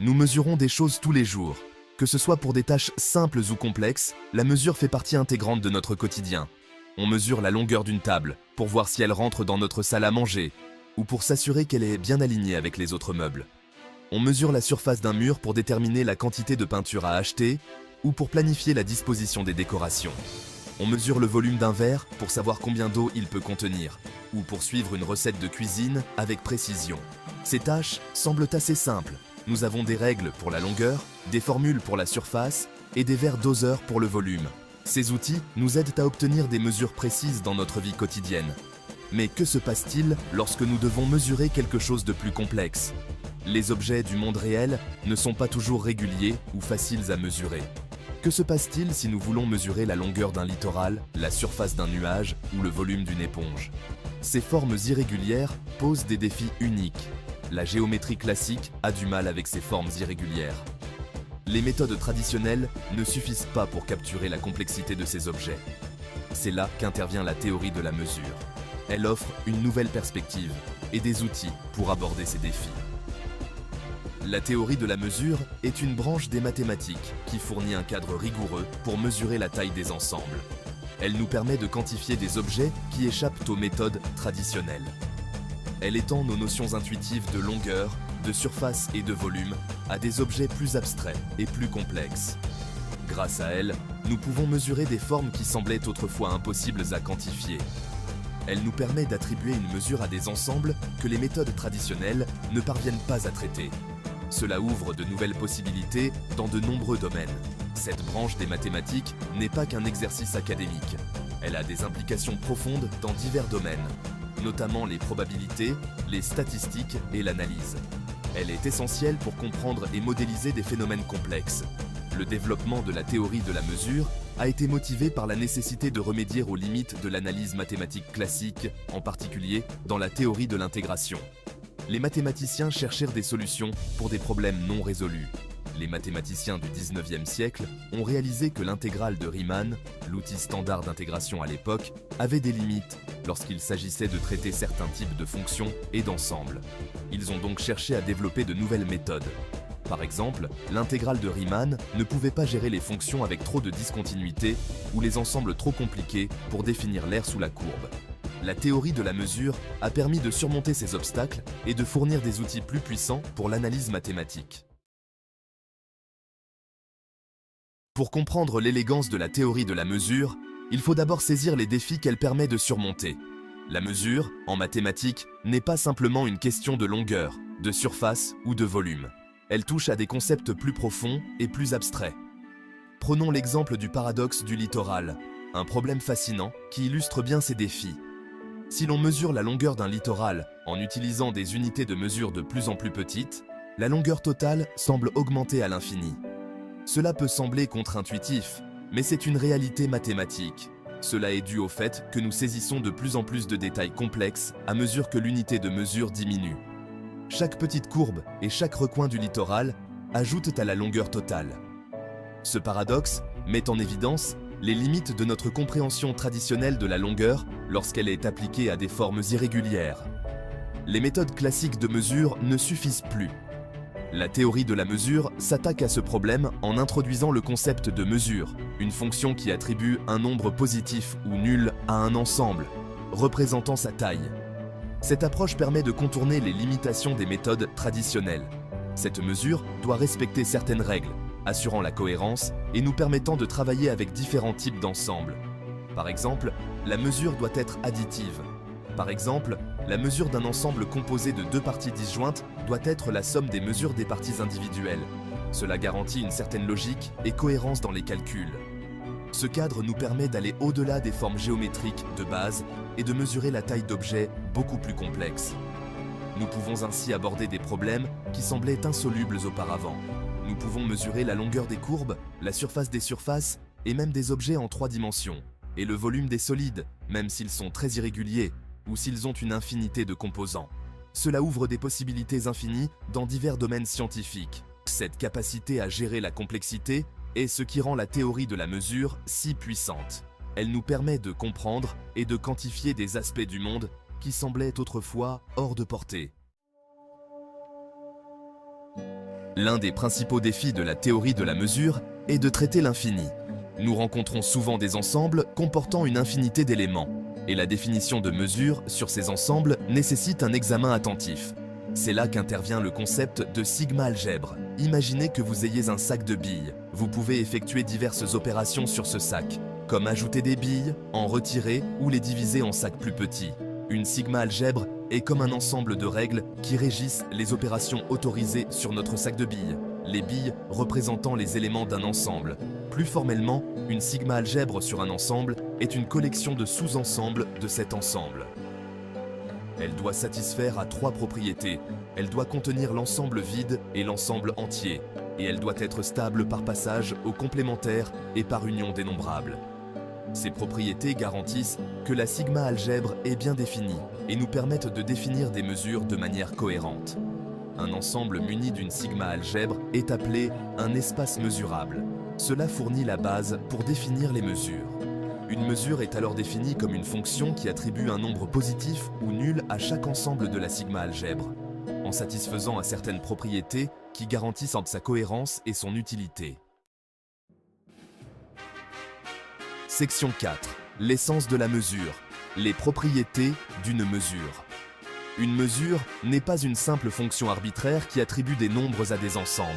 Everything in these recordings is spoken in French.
Nous mesurons des choses tous les jours. Que ce soit pour des tâches simples ou complexes, la mesure fait partie intégrante de notre quotidien. On mesure la longueur d'une table, pour voir si elle rentre dans notre salle à manger, ou pour s'assurer qu'elle est bien alignée avec les autres meubles. On mesure la surface d'un mur pour déterminer la quantité de peinture à acheter, ou pour planifier la disposition des décorations. On mesure le volume d'un verre pour savoir combien d'eau il peut contenir, ou pour suivre une recette de cuisine avec précision. Ces tâches semblent assez simples. Nous avons des règles pour la longueur, des formules pour la surface et des verres doseurs pour le volume. Ces outils nous aident à obtenir des mesures précises dans notre vie quotidienne. Mais que se passe-t-il lorsque nous devons mesurer quelque chose de plus complexe? Les objets du monde réel ne sont pas toujours réguliers ou faciles à mesurer. Que se passe-t-il si nous voulons mesurer la longueur d'un littoral, la surface d'un nuage ou le volume d'une éponge? Ces formes irrégulières posent des défis uniques. La géométrie classique a du mal avec ces formes irrégulières. Les méthodes traditionnelles ne suffisent pas pour capturer la complexité de ces objets. C'est là qu'intervient la théorie de la mesure. Elle offre une nouvelle perspective et des outils pour aborder ces défis. La théorie de la mesure est une branche des mathématiques qui fournit un cadre rigoureux pour mesurer la taille des ensembles. Elle nous permet de quantifier des objets qui échappent aux méthodes traditionnelles. Elle étend nos notions intuitives de longueur, de surface et de volume à des objets plus abstraits et plus complexes. Grâce à elle, nous pouvons mesurer des formes qui semblaient autrefois impossibles à quantifier. Elle nous permet d'attribuer une mesure à des ensembles que les méthodes traditionnelles ne parviennent pas à traiter. Cela ouvre de nouvelles possibilités dans de nombreux domaines. Cette branche des mathématiques n'est pas qu'un exercice académique. Elle a des implications profondes dans divers domaines, notamment les probabilités, les statistiques et l'analyse. Elle est essentielle pour comprendre et modéliser des phénomènes complexes. Le développement de la théorie de la mesure a été motivé par la nécessité de remédier aux limites de l'analyse mathématique classique, en particulier dans la théorie de l'intégration. Les mathématiciens cherchèrent des solutions pour des problèmes non résolus. Les mathématiciens du 19e siècle ont réalisé que l'intégrale de Riemann, l'outil standard d'intégration à l'époque, avait des limites lorsqu'il s'agissait de traiter certains types de fonctions et d'ensembles. Ils ont donc cherché à développer de nouvelles méthodes. Par exemple, l'intégrale de Riemann ne pouvait pas gérer les fonctions avec trop de discontinuité ou les ensembles trop compliqués pour définir l'aire sous la courbe. La théorie de la mesure a permis de surmonter ces obstacles et de fournir des outils plus puissants pour l'analyse mathématique. Pour comprendre l'élégance de la théorie de la mesure, il faut d'abord saisir les défis qu'elle permet de surmonter. La mesure, en mathématiques, n'est pas simplement une question de longueur, de surface ou de volume. Elle touche à des concepts plus profonds et plus abstraits. Prenons l'exemple du paradoxe du littoral, un problème fascinant qui illustre bien ces défis. Si l'on mesure la longueur d'un littoral en utilisant des unités de mesure de plus en plus petites, la longueur totale semble augmenter à l'infini. Cela peut sembler contre-intuitif, mais c'est une réalité mathématique. Cela est dû au fait que nous saisissons de plus en plus de détails complexes à mesure que l'unité de mesure diminue. Chaque petite courbe et chaque recoin du littoral ajoutent à la longueur totale. Ce paradoxe met en évidence les limites de notre compréhension traditionnelle de la longueur lorsqu'elle est appliquée à des formes irrégulières. Les méthodes classiques de mesure ne suffisent plus. La théorie de la mesure s'attaque à ce problème en introduisant le concept de mesure, une fonction qui attribue un nombre positif ou nul à un ensemble, représentant sa taille. Cette approche permet de contourner les limitations des méthodes traditionnelles. Cette mesure doit respecter certaines règles, assurant la cohérence et nous permettant de travailler avec différents types d'ensembles. Par exemple, la mesure doit être additive. Par exemple, la mesure d'un ensemble composé de deux parties disjointes doit être la somme des mesures des parties individuelles. Cela garantit une certaine logique et cohérence dans les calculs. Ce cadre nous permet d'aller au-delà des formes géométriques de base et de mesurer la taille d'objets beaucoup plus complexes. Nous pouvons ainsi aborder des problèmes qui semblaient insolubles auparavant. Nous pouvons mesurer la longueur des courbes, la surface des surfaces et même des objets en 3 dimensions, et le volume des solides, même s'ils sont très irréguliers ou s'ils ont une infinité de composants. Cela ouvre des possibilités infinies dans divers domaines scientifiques. Cette capacité à gérer la complexité est ce qui rend la théorie de la mesure si puissante. Elle nous permet de comprendre et de quantifier des aspects du monde qui semblaient autrefois hors de portée. L'un des principaux défis de la théorie de la mesure est de traiter l'infini. Nous rencontrons souvent des ensembles comportant une infinité d'éléments, et la définition de mesure sur ces ensembles nécessite un examen attentif. C'est là qu'intervient le concept de sigma-algèbre. Imaginez que vous ayez un sac de billes. Vous pouvez effectuer diverses opérations sur ce sac, comme ajouter des billes, en retirer ou les diviser en sacs plus petits. Une sigma-algèbre est comme un ensemble de règles qui régissent les opérations autorisées sur notre sac de billes, les billes représentant les éléments d'un ensemble. Plus formellement, une sigma-algèbre sur un ensemble est une collection de sous-ensembles de cet ensemble. Elle doit satisfaire à 3 propriétés. Elle doit contenir l'ensemble vide et l'ensemble entier, et elle doit être stable par passage au complémentaire et par union dénombrable. Ces propriétés garantissent que la sigma-algèbre est bien définie et nous permettent de définir des mesures de manière cohérente. Un ensemble muni d'une sigma-algèbre est appelé un espace mesurable. Cela fournit la base pour définir les mesures. Une mesure est alors définie comme une fonction qui attribue un nombre positif ou nul à chaque ensemble de la sigma-algèbre, en satisfaisant à certaines propriétés qui garantissent entre sa cohérence et son utilité. Section 4. L'essence de la mesure. Les propriétés d'une mesure. Une mesure n'est pas une simple fonction arbitraire qui attribue des nombres à des ensembles.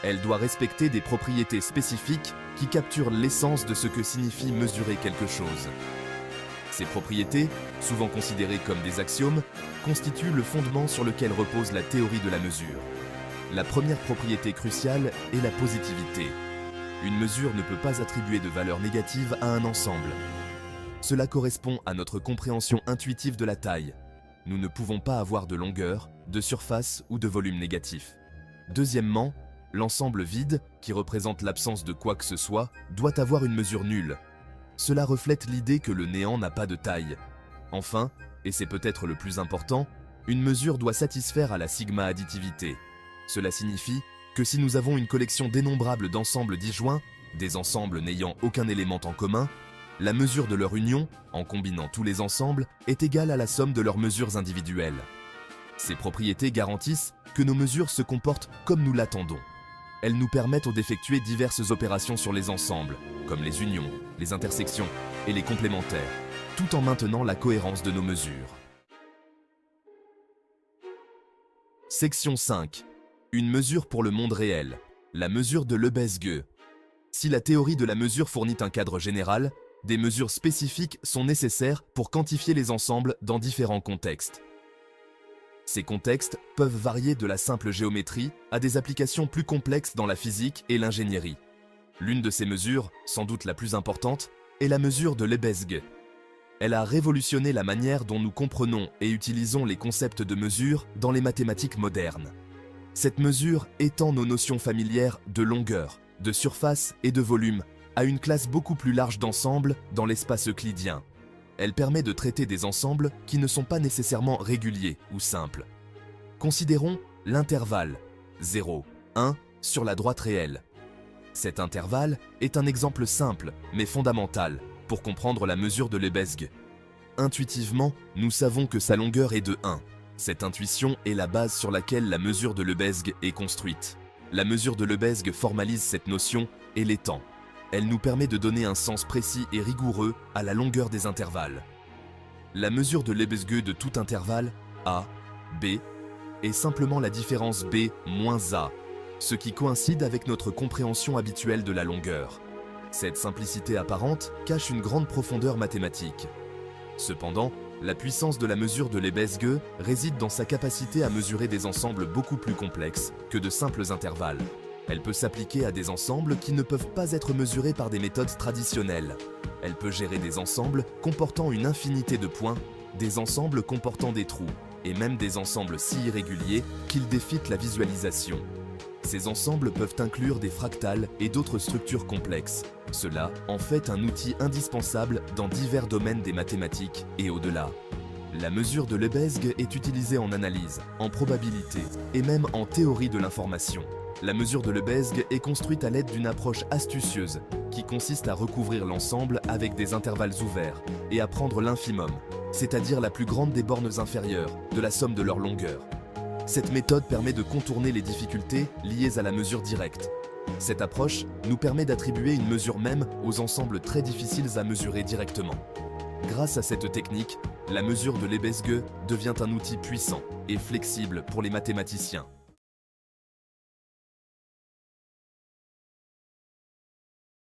Elle doit respecter des propriétés spécifiques qui capturent l'essence de ce que signifie mesurer quelque chose. Ces propriétés, souvent considérées comme des axiomes, constituent le fondement sur lequel repose la théorie de la mesure. La première propriété cruciale est la positivité. Une mesure ne peut pas attribuer de valeur négative à un ensemble. Cela correspond à notre compréhension intuitive de la taille. Nous ne pouvons pas avoir de longueur, de surface ou de volume négatif. Deuxièmement, l'ensemble vide, qui représente l'absence de quoi que ce soit, doit avoir une mesure nulle. Cela reflète l'idée que le néant n'a pas de taille. Enfin, et c'est peut-être le plus important, une mesure doit satisfaire à la sigma-additivité. Cela signifie que si nous avons une collection dénombrable d'ensembles disjoints, des ensembles n'ayant aucun élément en commun, la mesure de leur union, en combinant tous les ensembles, est égale à la somme de leurs mesures individuelles. Ces propriétés garantissent que nos mesures se comportent comme nous l'attendons. Elles nous permettent d'effectuer diverses opérations sur les ensembles, comme les unions, les intersections et les complémentaires, tout en maintenant la cohérence de nos mesures. Section 5. Une mesure pour le monde réel, la mesure de Lebesgue. Si la théorie de la mesure fournit un cadre général, des mesures spécifiques sont nécessaires pour quantifier les ensembles dans différents contextes. Ces contextes peuvent varier de la simple géométrie à des applications plus complexes dans la physique et l'ingénierie. L'une de ces mesures, sans doute la plus importante, est la mesure de Lebesgue. Elle a révolutionné la manière dont nous comprenons et utilisons les concepts de mesure dans les mathématiques modernes. Cette mesure étend nos notions familières de longueur, de surface et de volume à une classe beaucoup plus large d'ensembles dans l'espace euclidien. Elle permet de traiter des ensembles qui ne sont pas nécessairement réguliers ou simples. Considérons l'intervalle 0, 1 sur la droite réelle. Cet intervalle est un exemple simple mais fondamental pour comprendre la mesure de Lebesgue. Intuitivement, nous savons que sa longueur est de 1. Cette intuition est la base sur laquelle la mesure de Lebesgue est construite. La mesure de Lebesgue formalise cette notion et l'étend. Elle nous permet de donner un sens précis et rigoureux à la longueur des intervalles. La mesure de Lebesgue de tout intervalle, A, B, est simplement la différence B moins A, ce qui coïncide avec notre compréhension habituelle de la longueur. Cette simplicité apparente cache une grande profondeur mathématique. Cependant, la puissance de la mesure de Lebesgue réside dans sa capacité à mesurer des ensembles beaucoup plus complexes que de simples intervalles. Elle peut s'appliquer à des ensembles qui ne peuvent pas être mesurés par des méthodes traditionnelles. Elle peut gérer des ensembles comportant une infinité de points, des ensembles comportant des trous, et même des ensembles si irréguliers qu'ils défient la visualisation. Ces ensembles peuvent inclure des fractales et d'autres structures complexes. Cela en fait un outil indispensable dans divers domaines des mathématiques et au-delà. La mesure de Lebesgue est utilisée en analyse, en probabilité et même en théorie de l'information. La mesure de Lebesgue est construite à l'aide d'une approche astucieuse qui consiste à recouvrir l'ensemble avec des intervalles ouverts et à prendre l'infimum, c'est-à-dire la plus grande des bornes inférieures de la somme de leur longueur. Cette méthode permet de contourner les difficultés liées à la mesure directe. Cette approche nous permet d'attribuer une mesure même aux ensembles très difficiles à mesurer directement. Grâce à cette technique, la mesure de Lebesgue devient un outil puissant et flexible pour les mathématiciens.